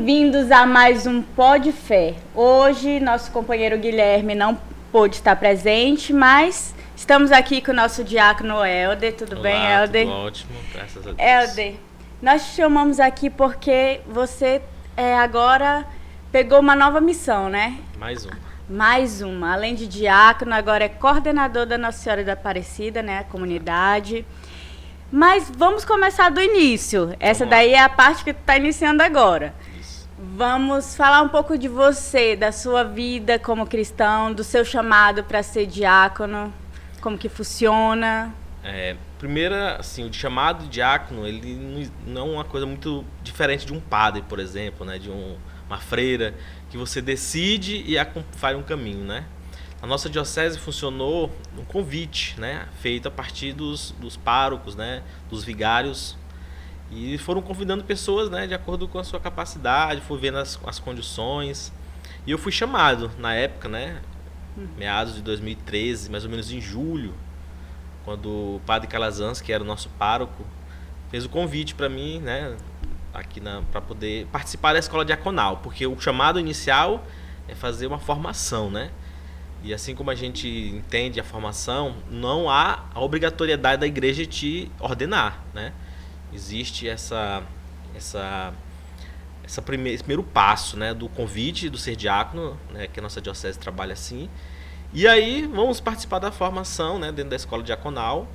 bem-vindos a mais um Pó de Fé. Hoje, nosso companheiro Guilherme não pôde estar presente, mas estamos aqui com o nosso diácono Helder. Tudo bem, Helder? Tudo ótimo, graças a Deus. Helder, nós te chamamos aqui porque você agora pegou uma nova missão, né? Mais uma. Além de diácono, agora é coordenador da Nossa Senhora da Aparecida, né? A comunidade. Mas vamos começar do início. Essa daí é a parte que tu está iniciando agora. Isso. Vamos falar um pouco de você, da sua vida como cristão, do seu chamado para ser diácono, como que funciona. Primeiro, assim, o chamado de diácono, ele não é uma coisa muito diferente de um padre, por exemplo, né? De uma freira, que você decide e faz um caminho, né? A nossa diocese funcionou um convite, né, feito a partir dos párocos, né, dos vigários, e foram convidando pessoas, né, de acordo com a sua capacidade, foi vendo as condições, e eu fui chamado na época, né, meados de 2013, mais ou menos em julho, quando o padre Calazans, que era o nosso pároco, fez o convite para mim, né, aqui para poder participar da escola diaconal, porque o chamado inicial é fazer uma formação, né? E assim como a gente entende a formação, não há a obrigatoriedade da igreja te ordenar, né? Existe esse primeiro passo, né, do convite do ser diácono, né, que a nossa diocese trabalha assim. E aí vamos participar da formação, né, dentro da escola diaconal.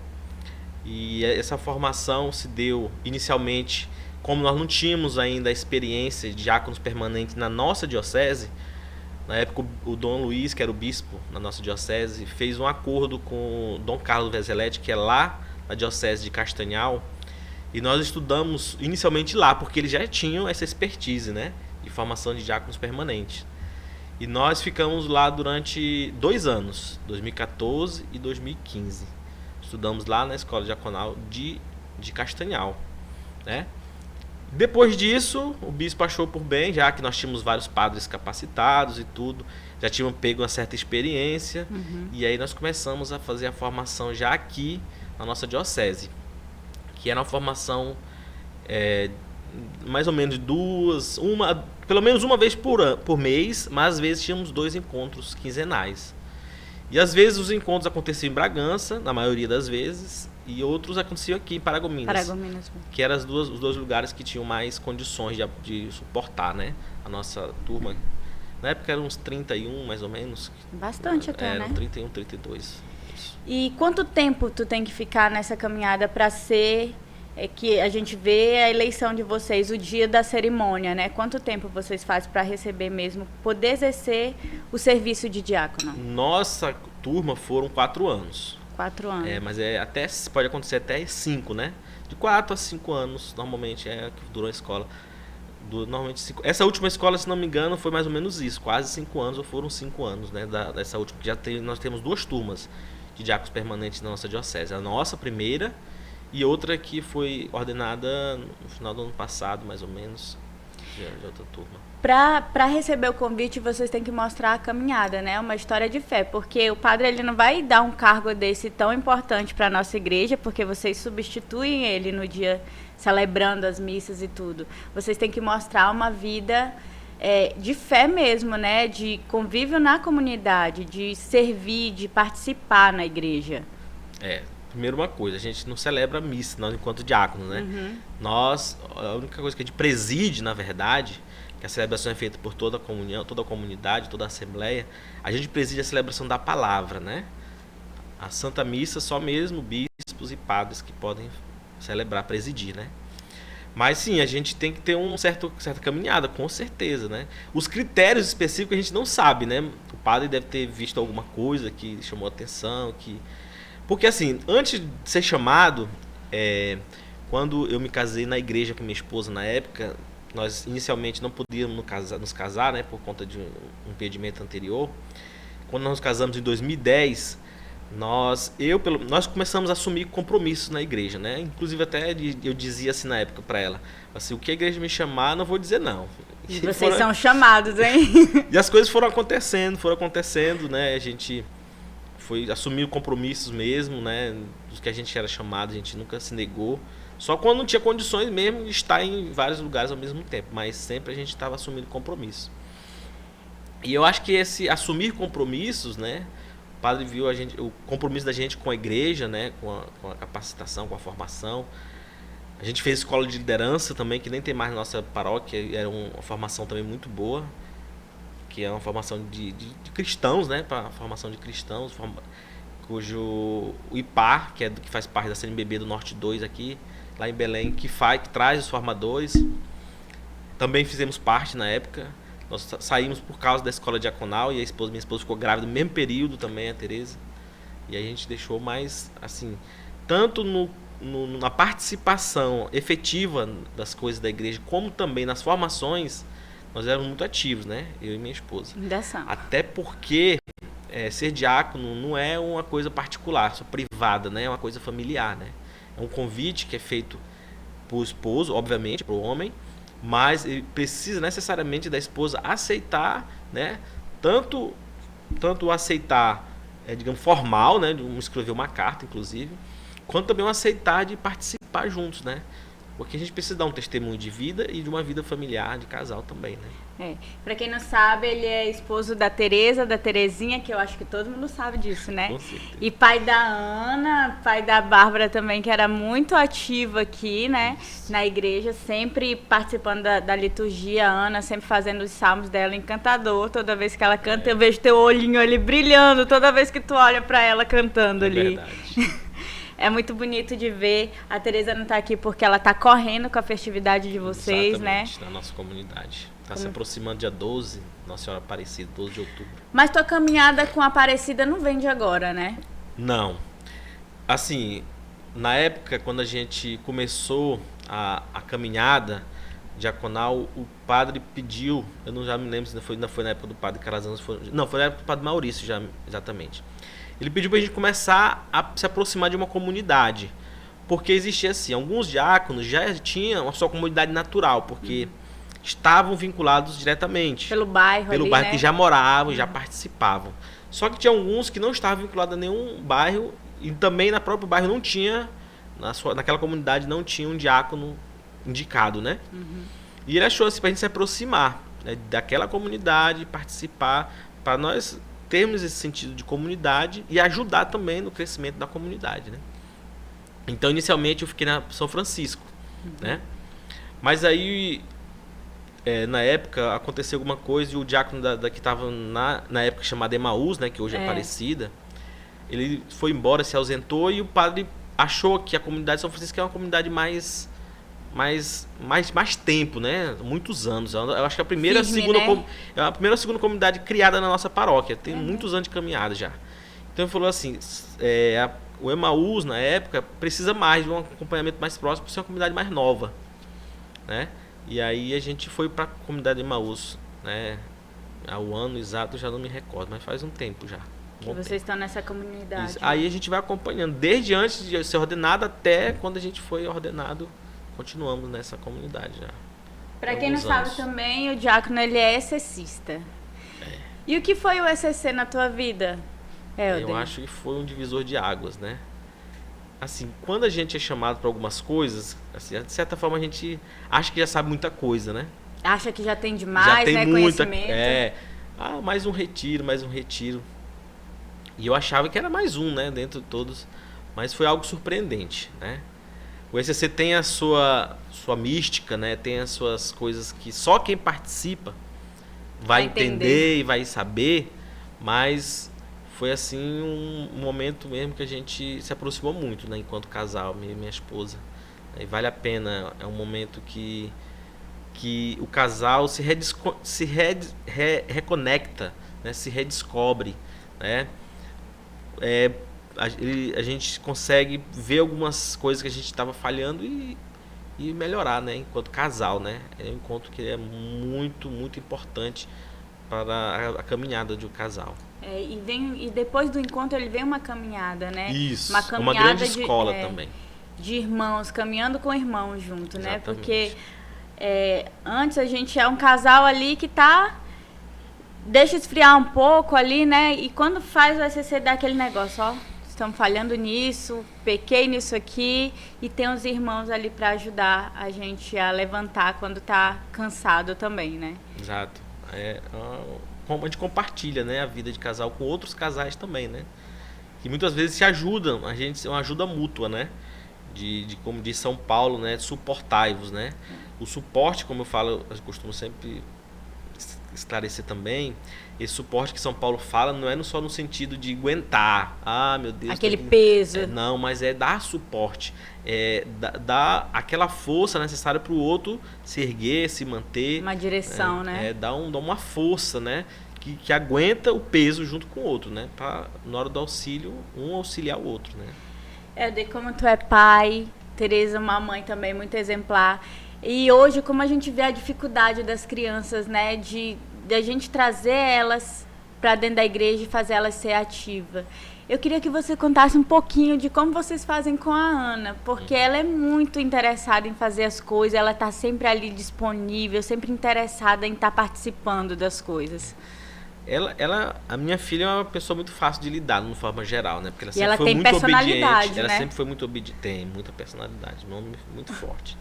E essa formação se deu inicialmente, como nós não tínhamos ainda a experiência de diáconos permanentes na nossa diocese. Na época, o Dom Luiz, que era o bispo na nossa diocese, fez um acordo com o Dom Carlos Vezeletti, que é lá na diocese de Castanhal, e nós estudamos inicialmente lá, porque eles já tinham essa expertise, né, de formação de diáconos permanentes. E nós ficamos lá durante 2 anos, 2014 e 2015. Estudamos lá na escola diaconal de Castanhal, né? Depois disso, o bispo achou por bem, já que nós tínhamos vários padres capacitados e tudo, já tínhamos pego uma certa experiência, e aí nós começamos a fazer a formação já aqui na nossa diocese, que era uma formação mais ou menos pelo menos uma vez por mês, mas às vezes tínhamos 2 encontros quinzenais. E às vezes os encontros aconteciam em Bragança, na maioria das vezes, e outros aconteciam aqui em Paragominas, que eram os dois lugares que tinham mais condições de suportar, né, a nossa turma. Na época eram uns 31, mais ou menos. Bastante até, eram né? 31, 32. Isso. E quanto tempo tu tem que ficar nessa caminhada para ser... que a gente vê a eleição de vocês, o dia da cerimônia, né? Quanto tempo vocês fazem para receber mesmo, poder exercer o serviço de diácono? Nossa turma foram 4 anos. 4 anos. Mas pode acontecer até 5, né? De 4 a 5 anos, normalmente, que durou a escola. Normalmente 5. Essa última escola, se não me engano, foi mais ou menos isso. Quase 5 anos, ou foram 5 anos, né? Dessa última. Nós temos 2 turmas de diáconos permanentes na nossa diocese. A nossa primeira e outra que foi ordenada no final do ano passado, mais ou menos, de outra turma. Para receber o convite, vocês têm que mostrar a caminhada, né? Uma história de fé, porque o padre ele não vai dar um cargo desse tão importante para a nossa igreja, porque vocês substituem ele no dia celebrando as missas e tudo. Vocês têm que mostrar uma vida de fé mesmo, né? De convívio na comunidade, de servir, de participar na igreja. Primeiro uma coisa, a gente não celebra a missa, nós enquanto diáconos, né? A única coisa que a gente preside, na verdade, que a celebração é feita por toda a comunhão, toda a comunidade, toda a assembleia, a gente preside a celebração da palavra, né? A Santa Missa só mesmo bispos e padres que podem celebrar, presidir, né? Mas sim, a gente tem que ter certa caminhada, com certeza, né? Os critérios específicos a gente não sabe, né? O padre deve ter visto alguma coisa que chamou a atenção, Porque assim, antes de ser chamado, quando eu me casei na igreja com minha esposa na época, nós inicialmente não podíamos nos casar, né, por conta de um impedimento anterior. Quando nós nos casamos em 2010, nós começamos a assumir compromissos na igreja, né? Inclusive até eu dizia assim na época para ela, assim, o que a igreja me chamar, não vou dizer não. E vocês são chamados, hein? E as coisas foram acontecendo, né? A gente foi assumir compromissos mesmo, né? Dos que a gente era chamado, a gente nunca se negou, Só quando não tinha condições mesmo de estar em vários lugares ao mesmo tempo, mas sempre a gente estava assumindo compromisso. E eu acho que esse assumir compromissos, né, o padre viu o compromisso da gente com a igreja, né, com a capacitação, com a formação. A gente fez escola de liderança também, que nem tem mais na nossa paróquia, era uma formação também muito boa, que é uma formação de cristãos, né, para a formação de cristãos, cujo o IPAR, que faz parte da CNBB do Norte 2 aqui, lá em Belém, que traz os formadores. Também fizemos parte na época. Nós saímos por causa da escola diaconal e minha esposa ficou grávida no mesmo período também, a Tereza. E aí a gente deixou mais, assim, tanto na participação efetiva das coisas da igreja, como também nas formações, nós éramos muito ativos, né? Eu e minha esposa. Até porque ser diácono não é uma coisa particular, só privada, né? É uma coisa familiar, né? É um convite que é feito para o esposo, obviamente, para o homem, mas ele precisa necessariamente da esposa aceitar, né? Tanto aceitar, digamos, formal, né? De escrever uma carta, inclusive, quanto também o aceitar de participar juntos, né? Porque a gente precisa dar um testemunho de vida e de uma vida familiar, de casal também, né? Pra quem não sabe, ele é esposo da Tereza, da Terezinha, que eu acho que todo mundo sabe disso, né? Com certeza. E pai da Ana, pai da Bárbara também, que era muito ativa aqui, né? Isso. Na igreja, sempre participando da liturgia. A Ana sempre fazendo os salmos dela, encantador. Toda vez que ela canta, eu vejo teu olhinho ali brilhando, toda vez que tu olha pra ela cantando ali. Verdade. É muito bonito de ver. A Tereza não está aqui porque ela está correndo com a festividade de vocês, exatamente, né? Na nossa comunidade. Está se aproximando dia 12, Nossa Senhora Aparecida, 12 de outubro. Mas tua caminhada com a Aparecida não vem de agora, né? Não. Assim, na época, quando a gente começou a caminhada diaconal, o padre pediu, eu não já me lembro se ainda foi na época do padre Calazans, não, foi na época do padre Maurício já, exatamente. Ele pediu para a gente começar a se aproximar de uma comunidade, porque existia assim, alguns diáconos já tinham a sua comunidade natural, porque estavam vinculados diretamente pelo bairro, né? Que já moravam, já participavam. Só que tinha alguns que não estavam vinculados a nenhum bairro e também na próprio bairro não tinha, naquela comunidade não tinha um diácono indicado, né? E ele achou assim para a gente se aproximar, né, daquela comunidade, participar, para nós termos esse sentido de comunidade e ajudar também no crescimento da comunidade, né? Então, inicialmente, eu fiquei na São Francisco, né? Mas aí, na época, aconteceu alguma coisa e o diácono que estava na época chamada Emaús, né? Que hoje é Aparecida, ele foi embora, se ausentou e o padre achou que a comunidade de São Francisco é uma comunidade mais tempo, né? Muitos anos. Eu acho que é a primeira, segunda ou segunda comunidade criada na nossa paróquia. Tem muitos anos de caminhada já. Então ele falou assim, o Emaús, na época, precisa mais de um acompanhamento mais próximo por ser uma comunidade mais nova, né? E aí a gente foi para a comunidade de Emaús, né? Ao ano exato eu já não me recordo, mas faz um tempo já. Que vocês estão nessa comunidade. Né? Aí a gente vai acompanhando, desde antes de ser ordenado até quando a gente foi ordenado. Continuamos nessa comunidade já. Para quem não sabe também, o diácono ele é ECCista. E o que foi o ECC na tua vida, Helder? Eu acho que foi um divisor de águas, né? Assim, quando a gente é chamado para algumas coisas, assim, de certa forma a gente acha que já sabe muita coisa, né? Acha que já tem demais, já tem muita, conhecimento. Mais um retiro, mais um retiro. E eu achava que era mais um, né? Dentro de todos. Mas foi algo surpreendente, né? O ECC tem a sua mística, né? Tem as suas coisas que só quem participa vai entender e vai saber, mas foi assim um momento mesmo que a gente se aproximou muito, né? Enquanto casal, minha esposa. E vale a pena, é um momento que o casal se reconecta, né? Se redescobre, né? A gente consegue ver algumas coisas que a gente estava falhando e melhorar, né? Enquanto casal, né? É um encontro que é muito, muito importante para a caminhada de um casal. E depois do encontro ele vem uma caminhada, né? Isso, uma grande escola também. De irmãos, caminhando com irmãos junto, né? Exatamente. Porque antes a gente é um casal ali que deixa esfriar um pouco ali, né? E quando faz o ECC dá aquele negócio, ó. estamos falhando nisso, pequei nisso aqui, e tem os irmãos ali para ajudar a gente a levantar quando tá cansado também, né? Exato. A gente compartilha, né, a vida de casal com outros casais também, né? Que muitas vezes se ajudam, a gente é uma ajuda mútua, né? Como diz São Paulo, né, suportai-vos, né? O suporte, como eu falo, eu costumo sempre esclarecer também, esse suporte que São Paulo fala não é só no sentido de aguentar, meu Deus, aquele peso, não, mas é dar suporte, dar aquela força necessária para o outro se erguer, se manter, uma direção, né? Dar uma força, né, que aguenta o peso junto com o outro, né, para na hora do auxílio um auxiliar o outro, né. De como tu é pai, Tereza, uma mãe também muito exemplar. E hoje, como a gente vê a dificuldade das crianças, né, de a gente trazer elas para dentro da igreja e fazer elas ser ativas. Eu queria que você contasse um pouquinho de como vocês fazem com a Ana, porque ela é muito interessada em fazer as coisas, ela está sempre ali disponível, sempre interessada em estar participando das coisas. A minha filha é uma pessoa muito fácil de lidar, de uma forma geral, né? Porque ela E sempre ela foi tem muito personalidade, obediente. Ela né? sempre foi muito obediente. Tem muita personalidade, um nome muito forte.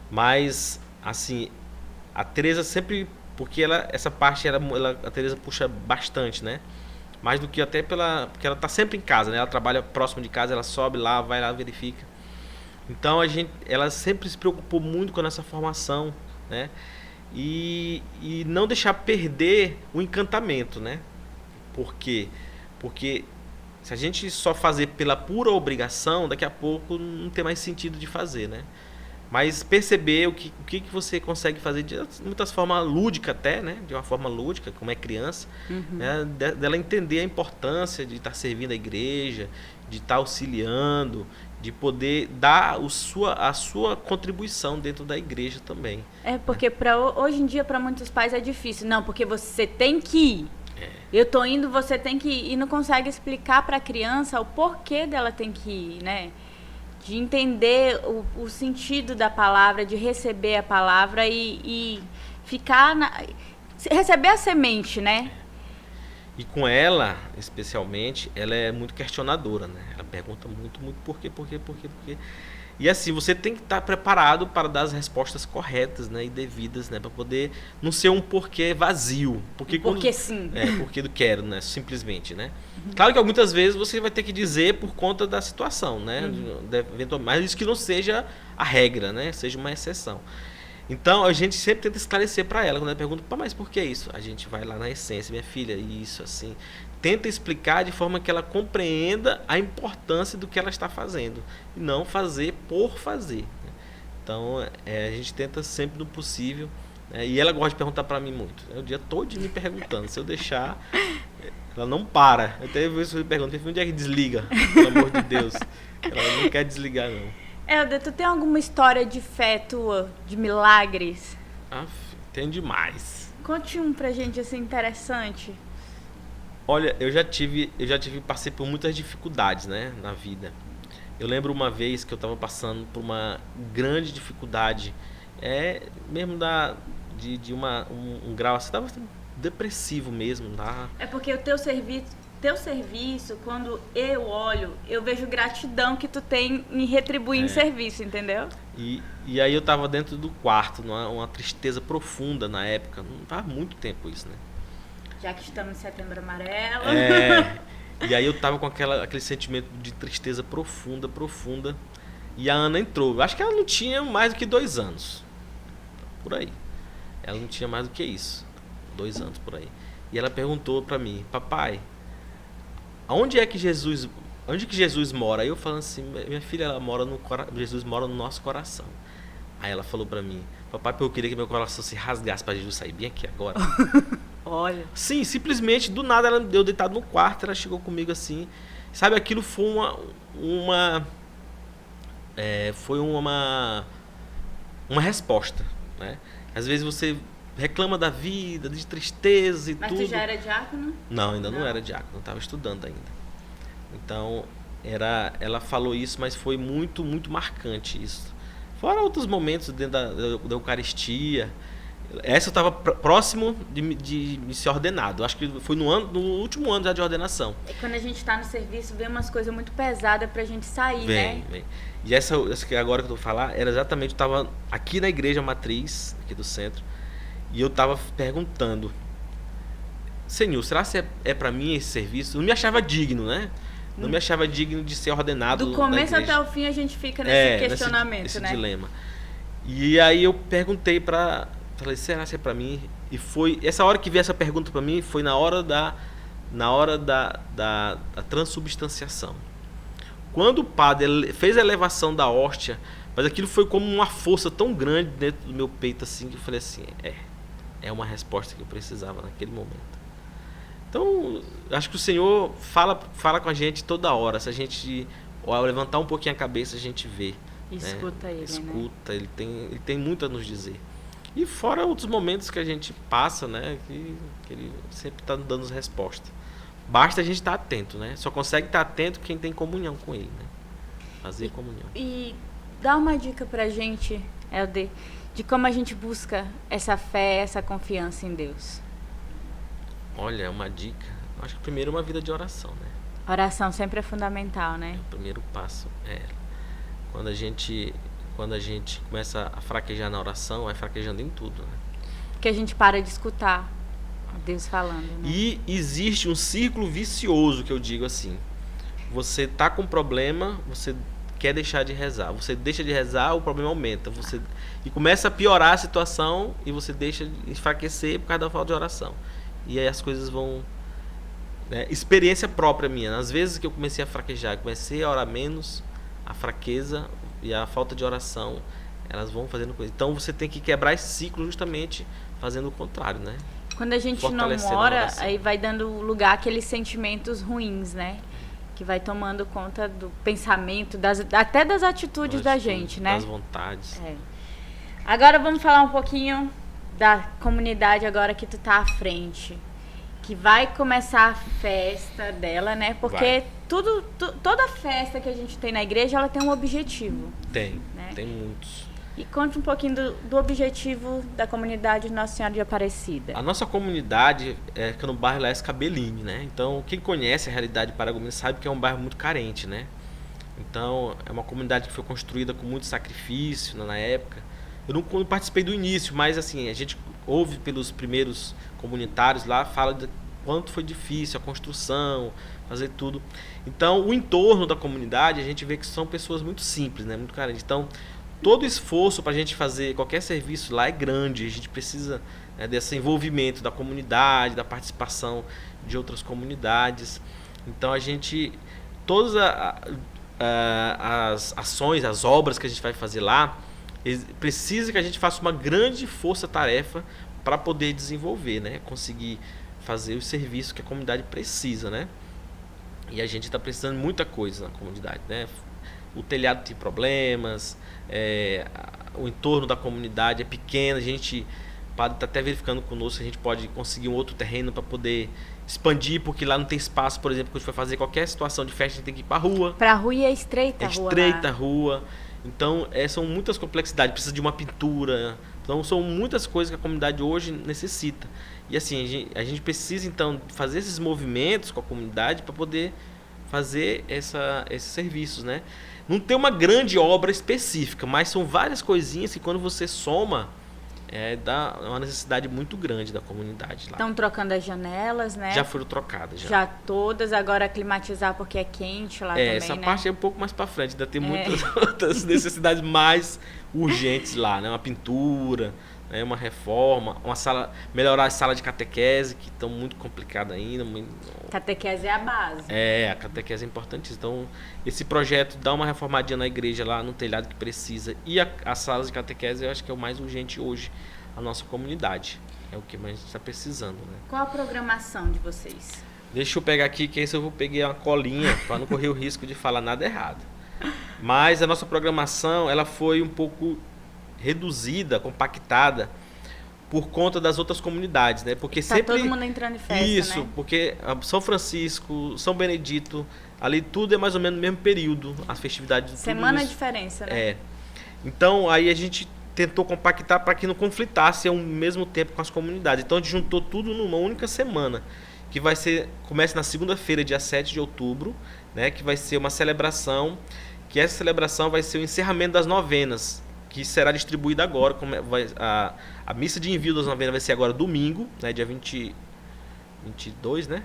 Mas, assim, a Tereza sempre... Porque essa parte, a Tereza puxa bastante, né? Mais do que até porque ela tá sempre em casa, né? Ela trabalha próximo de casa, ela sobe lá, vai lá, verifica. Então, ela sempre se preocupou muito com essa formação, né? E não deixar perder o encantamento, né? Por quê? Porque se a gente só fazer pela pura obrigação, daqui a pouco não tem mais sentido de fazer, né? Mas perceber o que você consegue fazer de muitas formas lúdicas até, né? De uma forma lúdica, como é criança, né? Dela entender a importância de estar servindo a igreja, de estar auxiliando, de poder dar a sua contribuição dentro da igreja também. Porque hoje em dia para muitos pais é difícil. Não, porque você tem que ir. Eu tô indo, você tem que ir. E não consegue explicar para a criança o porquê dela tem que ir, né? De entender o sentido da palavra, de receber a palavra e ficar receber a semente, né? E com ela, especialmente, ela é muito questionadora, né? Ela pergunta muito por quê. E assim, você tem que estar preparado para dar as respostas corretas, né, e devidas, né, para poder não ser um porquê vazio. Porque sim. Porque eu quero, né, simplesmente, né. Claro que muitas vezes você vai ter que dizer por conta da situação, né, mas isso que não seja a regra, né, seja uma exceção. Então, a gente sempre tenta esclarecer para ela, quando ela pergunta, mas por que isso? A gente vai lá na essência, minha filha, isso, assim. Tenta explicar de forma que ela compreenda a importância do que ela está fazendo. E não fazer por fazer. Então, a gente tenta sempre no possível. E ela gosta de perguntar para mim muito. O dia todo me perguntando. Se eu deixar, ela não para. Até você pergunta, onde é que desliga? Pelo amor de Deus. Ela não quer desligar, não. Helder, tu tem alguma história de fé tua, de milagres? Tem demais. Conte um pra gente, assim, interessante. Olha, passei por muitas dificuldades, né, na vida. Eu lembro uma vez que eu estava passando por uma grande dificuldade, mesmo de um grau, você estava depressivo mesmo, tá? Porque o teu serviço, quando eu olho, eu vejo gratidão que tu tem em retribuir em serviço, entendeu? E aí eu estava dentro do quarto, uma tristeza profunda na época, não faz muito tempo isso, né? Já que estamos em Setembro Amarelo. E aí eu tava com aquele sentimento de tristeza profunda. E a Ana entrou. Eu acho que ela não tinha mais do que 2 anos. Por aí. Ela não tinha mais do que isso. 2 anos por aí. E ela perguntou pra mim, papai, onde que Jesus mora? Aí eu falando assim, minha filha, Jesus mora no nosso coração. Aí ela falou pra mim, papai, eu queria que meu coração se rasgasse pra Jesus sair bem aqui agora. Olha. Sim, simplesmente do nada ela deu deitado no quarto, ela chegou comigo assim, sabe, aquilo foi uma resposta, né? Às vezes você reclama da vida, de tristeza e tudo. Mas tu já era diácono? Não, ainda não era diácono, estava estudando ainda. Então, ela falou isso, mas foi muito, muito marcante isso. Fora outros momentos dentro da Eucaristia, Essa eu estava próximo de ser ordenado. Acho que foi no último ano já de ordenação. E quando a gente está no serviço, vem umas coisas muito pesadas pra gente sair, né? Vem. E essa que agora que eu vou falar, era exatamente, eu estava aqui na igreja matriz, aqui do centro, e eu estava perguntando, Senhor, será que é para mim esse serviço? Eu não me achava digno, né? Não me achava digno de ser ordenado. Do começo até o fim a gente fica nesse questionamento, nesse né? dilema. E aí eu perguntei falei, será que é para mim? E foi essa hora que veio essa pergunta para mim, foi na hora da transubstanciação. Quando o padre fez a elevação da hóstia, mas aquilo foi como uma força tão grande dentro do meu peito, assim, que eu falei assim, é uma resposta que eu precisava naquele momento. Então, acho que o Senhor fala com a gente toda hora. Se a gente ao levantar um pouquinho a cabeça, a gente vê. Escuta, né? Ele, Escuta, né? Ele tem muito a nos dizer. E fora outros momentos que a gente passa, né? Que ele sempre está dando as respostas. Basta a gente estar atento, né? Só consegue estar atento quem tem comunhão com ele, né? Fazer comunhão. E dá uma dica pra gente, Helder, de como a gente busca essa fé, essa confiança em Deus. Olha, uma dica. Acho que primeiro uma vida de oração, né? Oração sempre é fundamental, né? O primeiro passo é quando a gente começa a fraquejar na oração, vai fraquejando em tudo, né? Porque a gente para de escutar Deus falando, né? E existe um círculo vicioso, que eu digo assim. Você tá com problema, você quer deixar de rezar. Você deixa de rezar, o problema aumenta. E começa a piorar a situação e você deixa de enfraquecer por causa da falta de oração. E aí as coisas vão... experiência própria minha. Às vezes que eu comecei a fraquejar, comecei a orar menos, a fraqueza e a falta de oração, elas vão fazendo coisa. Então você tem que quebrar esse ciclo justamente fazendo o contrário, né? Quando a gente não ora, aí vai dando lugar àqueles sentimentos ruins, né? Que vai tomando conta do pensamento, até das atitudes da gente, né? Das vontades. Agora vamos falar um pouquinho da comunidade agora que tu tá à frente. Que vai começar a festa dela, né? Porque toda festa que a gente tem na igreja, ela tem um objetivo. Tem, né? Tem muitos. E conte um pouquinho do objetivo da comunidade Nossa Senhora de Aparecida. A nossa comunidade fica no bairro Laes Cabellini, né? Então, quem conhece a realidade de Paragominas sabe que é um bairro muito carente, né? Então, é uma comunidade que foi construída com muito sacrifício na época. Eu não participei do início, mas assim, a gente ouve pelos primeiros comunitários lá, fala de quanto foi difícil a construção, fazer tudo. Então, o entorno da comunidade, a gente vê que são pessoas muito simples, né? Muito carentes. Então, todo esforço para a gente fazer qualquer serviço lá é grande. A gente precisa desse envolvimento da comunidade, da participação de outras comunidades. Então, todas as ações, as obras que a gente vai fazer lá, precisa que a gente faça uma grande força-tarefa para poder desenvolver, né? Conseguir fazer os serviços que a comunidade precisa, né? E a gente está precisando de muita coisa na comunidade, né? O telhado tem problemas, o entorno da comunidade é pequeno, o padre está até verificando conosco se a gente pode conseguir um outro terreno para poder expandir, porque lá não tem espaço, por exemplo, quando a gente vai fazer qualquer situação de festa, a gente tem que ir para a rua. Para a rua e é estreita a rua. É estreita a rua. Então, são muitas complexidades, precisa de uma pintura. Então, são muitas coisas que a comunidade hoje necessita. E assim, a gente precisa, então, fazer esses movimentos com a comunidade para poder fazer esses serviços, né? Não tem uma grande obra específica, mas são várias coisinhas que quando você soma, dá uma necessidade muito grande da comunidade lá. Estão trocando as janelas, né? Já foram trocadas. Já todas, agora climatizar porque é quente lá também, essa né? parte é um pouco mais para frente, ainda tem muitas outras necessidades mais urgentes lá, né? Uma pintura, né? Uma reforma, melhorar a sala de catequese, que estão muito complicadas ainda. Catequese é a base. A catequese é importantíssima. Então, esse projeto dá uma reformadinha na igreja lá, no telhado que precisa. E as salas de catequese eu acho que é o mais urgente hoje na nossa comunidade. É o que mais a gente está precisando, né? Qual a programação de vocês? Deixa eu pegar aqui, que esse eu vou pegar uma colinha para não correr o risco de falar nada errado. Mas a nossa programação, ela foi um pouco reduzida, compactada por conta das outras comunidades, né? Porque tá sempre todo mundo entrando em festa, isso, né? Porque São Francisco, São Benedito, ali tudo é mais ou menos no mesmo período, as festividades. Semana de diferença, né? Então aí a gente tentou compactar para que não conflitasse ao mesmo tempo com as comunidades. Então a gente juntou tudo numa única semana, que começa na segunda-feira, dia 7 de outubro, né, que vai ser uma celebração, que essa celebração vai ser o encerramento das novenas, que será distribuída agora. A missa de envio das novenas vai ser agora domingo, né, dia 22, né?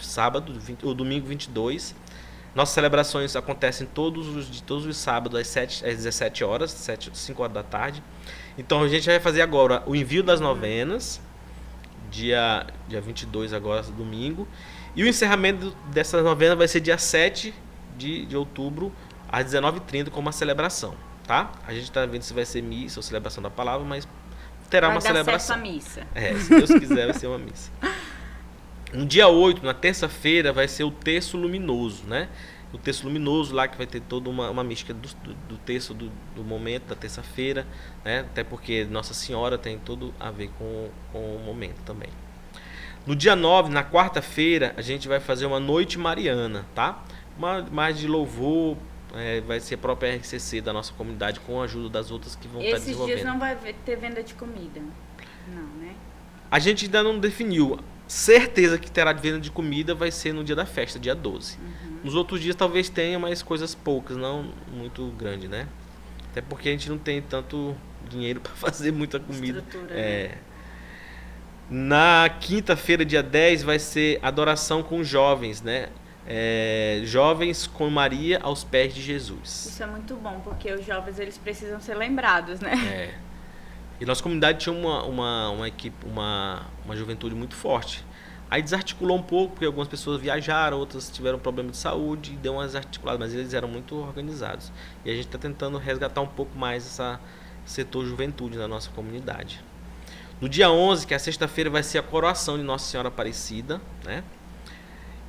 Sábado, ou domingo 22. Nossas celebrações acontecem todos os sábados às 17 horas, 5 horas da tarde. Então a gente vai fazer agora o envio das novenas, dia 22 agora, domingo. E o encerramento dessa novena vai ser dia 7 de outubro, às 19h30, com uma celebração, tá? A gente está vendo se vai ser missa ou celebração da palavra, mas terá uma celebração. Vai dar certo a missa. Se Deus quiser, vai ser uma missa. No dia 8, na terça-feira, vai ser o terço luminoso, né? O terço luminoso lá, que vai ter toda uma mística do terço do momento, da terça-feira, né? Até porque Nossa Senhora tem tudo a ver com o momento também. No dia 9, na quarta-feira, a gente vai fazer uma noite mariana, tá? Mais de louvor, vai ser a própria RCC da nossa comunidade, com a ajuda das outras que vão estar desenvolvendo. Esses dias não vai ter venda de comida, não, né? A gente ainda não definiu. Certeza que terá venda de comida vai ser no dia da festa, dia 12. Nos outros dias talvez tenha, mas coisas poucas, não muito grande, né? Até porque a gente não tem tanto dinheiro para fazer muita comida. Né? Na quinta-feira, dia 10, vai ser adoração com jovens, né? Jovens com Maria aos pés de Jesus. Isso é muito bom, porque os jovens eles precisam ser lembrados, né? E nossa comunidade tinha uma equipe, uma juventude muito forte. Aí desarticulou um pouco, porque algumas pessoas viajaram, outras tiveram problema de saúde, e deu uma desarticulada, mas eles eram muito organizados. E a gente está tentando resgatar um pouco mais esse setor juventude na nossa comunidade. No dia 11, que é a sexta-feira, vai ser a coroação de Nossa Senhora Aparecida, né?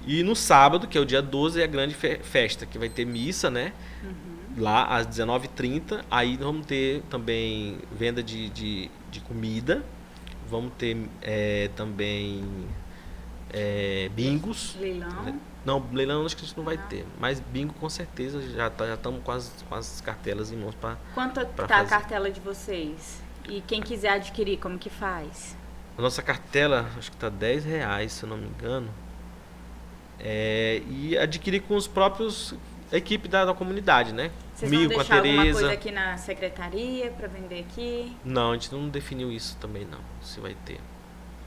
E no sábado, que é o dia 12, é a grande festa, que vai ter missa, né? Lá às 19h30. Aí vamos ter também venda de comida. Vamos ter também bingos. Leilão? Não, leilão acho que a gente não vai ter. Mas bingo com certeza, já estamos com as cartelas em mãos para Quanto está a cartela de vocês? E quem quiser adquirir, como que faz? A nossa cartela, acho que está R$10, se eu não me engano. E adquirir com os próprios equipe da comunidade, né? Vocês Comigo, vão deixar com a Tereza. alguma coisa aqui na secretaria para vender aqui? Não, a gente não definiu isso também não, se vai ter.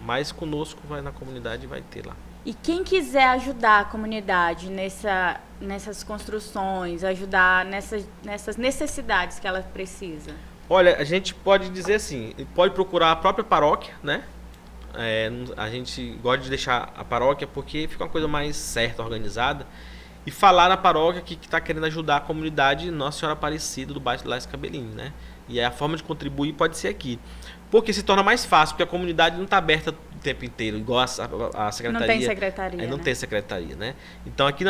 Mas conosco, vai na comunidade, vai ter lá. E quem quiser ajudar a comunidade nessas construções, ajudar nessas necessidades que ela precisa? Olha, a gente pode dizer assim, pode procurar a própria paróquia, né? A gente gosta de deixar a paróquia porque fica uma coisa mais certa, organizada. E falar na paróquia que está querendo ajudar a comunidade Nossa Senhora Aparecida do bairro de Lais Cabelinho, né? E a forma de contribuir pode ser aqui. Porque se torna mais fácil, porque a comunidade não está aberta o tempo inteiro, igual a secretaria. Não tem secretaria, não né? tem secretaria, né? Então aqui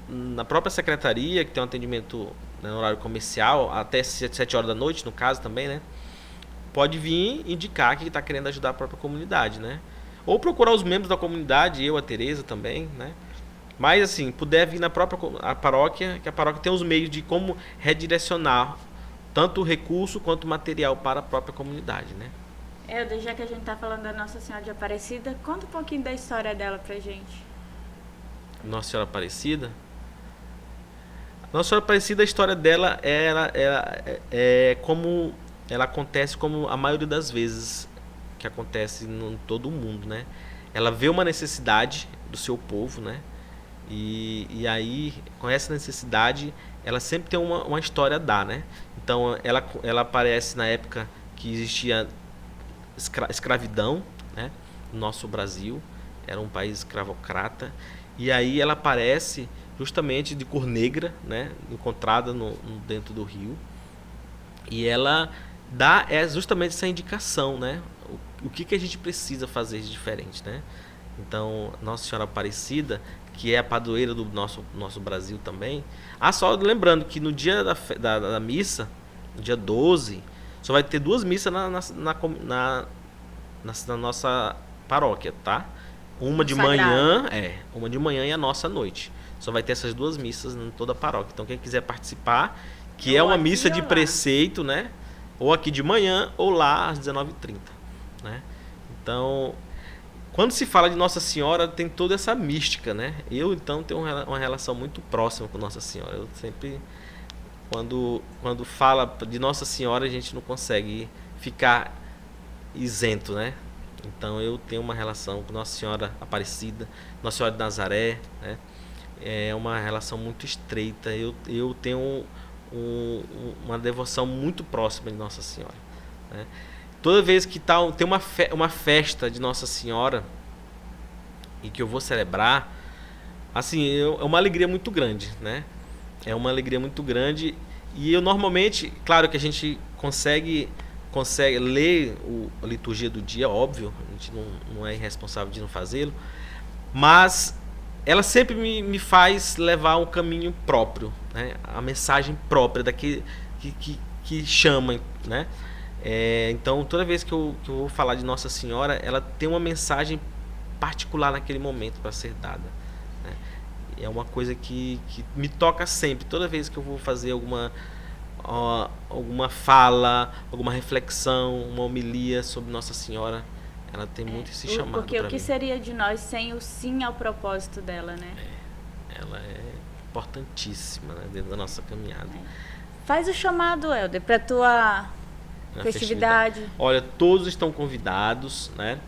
na própria secretaria, que tem um atendimento, né, no horário comercial, até 7 horas da noite, no caso também, né? Pode vir indicar que está querendo ajudar a própria comunidade, né? Ou procurar os membros da comunidade, eu, a Tereza também, né? Mas assim, puder vir na própria paróquia, que a paróquia tem os meios de como redirecionar tanto o recurso quanto o material para a própria comunidade, né? Já que a gente está falando da Nossa Senhora de Aparecida, conta um pouquinho da história dela pra gente. Nossa Senhora Aparecida? Nossa Senhora Aparecida, a história dela é como ela acontece como a maioria das vezes que acontece em todo o mundo, né? Ela vê uma necessidade do seu povo, né? E aí, com essa necessidade, ela sempre tem uma história a dar, né? Então, ela aparece na época que existia escravidão, né? No nosso Brasil, era um país escravocrata. E aí ela aparece justamente de cor negra, né? Encontrada dentro do rio. E ela dá justamente essa indicação, né? O que a gente precisa fazer de diferente, né? Então, Nossa Senhora Aparecida, que é a padroeira do nosso Brasil também. Só lembrando que no dia da missa, no dia 12, só vai ter 2 missas na nossa paróquia, tá? Uma de manhã, uma de manhã e a nossa à noite. Só vai ter essas 2 missas em toda a paróquia. Então, quem quiser participar, que é uma missa de preceito, né? ou aqui de manhã, ou lá às 19h30, né? Então, quando se fala de Nossa Senhora, tem toda essa mística, né? Eu, então, tenho uma relação muito próxima com Nossa Senhora. Eu sempre, quando fala de Nossa Senhora, a gente não consegue ficar isento, né? Então, eu tenho uma relação com Nossa Senhora Aparecida, Nossa Senhora de Nazaré, né? É uma relação muito estreita. Eu tenho uma devoção muito próxima de Nossa Senhora, né? Toda vez que tem uma festa de Nossa Senhora e que eu vou celebrar, assim, é uma alegria muito grande, né? É uma alegria muito grande. E eu normalmente, claro que a gente consegue ler a liturgia do dia, óbvio, a gente não é irresponsável de não fazê-lo, mas ela sempre me faz levar um caminho próprio, né? A mensagem própria daquele que chama, né? Então, toda vez que eu vou falar de Nossa Senhora, ela tem uma mensagem particular naquele momento para ser dada, né? É uma coisa que me toca sempre. Toda vez que eu vou fazer alguma fala, alguma reflexão, uma homilia sobre Nossa Senhora, ela tem muito esse chamado. Porque o que seria de nós sem o sim ao propósito dela, né? Ela é importantíssima, né, dentro da nossa caminhada. Faz o chamado, Helder, para tua festividade. Olha, todos estão convidados, né?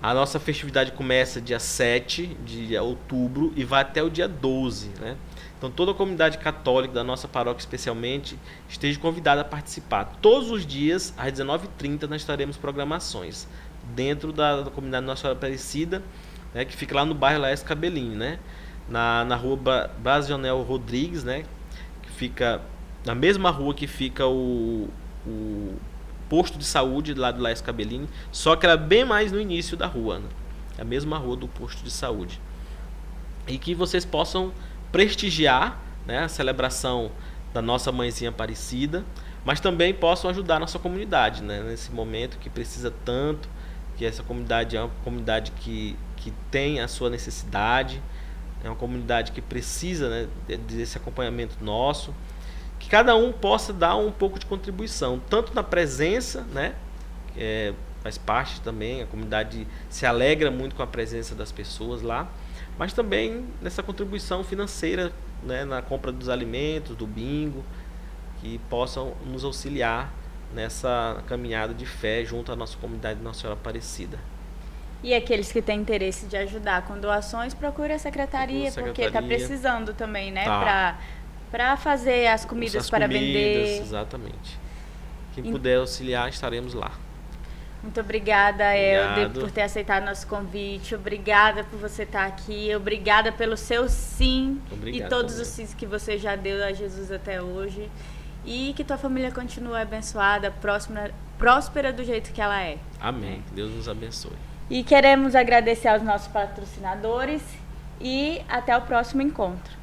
A nossa festividade começa dia 7 de outubro e vai até o dia 12, né? Então toda a comunidade católica da nossa paróquia especialmente esteja convidada a participar. Todos os dias, às 19h30, nós teremos programações dentro da comunidade Nossa Senhora Aparecida, né, que fica lá no bairro Laércio Cabelinho, né? Na rua Brasionel Rodrigues, né? Que fica na mesma rua que fica o posto de saúde lá do Laércio Cabelinho, só que era bem mais no início da rua, né? A mesma rua do posto de saúde. E que vocês possam prestigiar, né, a celebração da nossa Mãezinha Aparecida, mas também possam ajudar a nossa comunidade, né, nesse momento que precisa tanto, que essa comunidade é uma comunidade que tem a sua necessidade, é uma comunidade que precisa, né, desse acompanhamento nosso, que cada um possa dar um pouco de contribuição, tanto na presença, né, faz parte também, a comunidade se alegra muito com a presença das pessoas lá, mas também nessa contribuição financeira, né, na compra dos alimentos, do bingo, que possam nos auxiliar nessa caminhada de fé junto à nossa comunidade Nossa Senhora Aparecida. E aqueles que têm interesse de ajudar com doações, procure a secretaria, porque está precisando também, né, para fazer as comidas para vender. Exatamente. Quem puder auxiliar, estaremos lá. Muito obrigada, Helder, por ter aceitado nosso convite. Obrigada por você estar aqui. Obrigada pelo seu sim. Obrigado, e todos também. os sims que você já deu a Jesus até hoje. E que tua família continue abençoada, próspera do jeito que ela é. Amém. Que Deus nos abençoe. E queremos agradecer aos nossos patrocinadores e até o próximo encontro.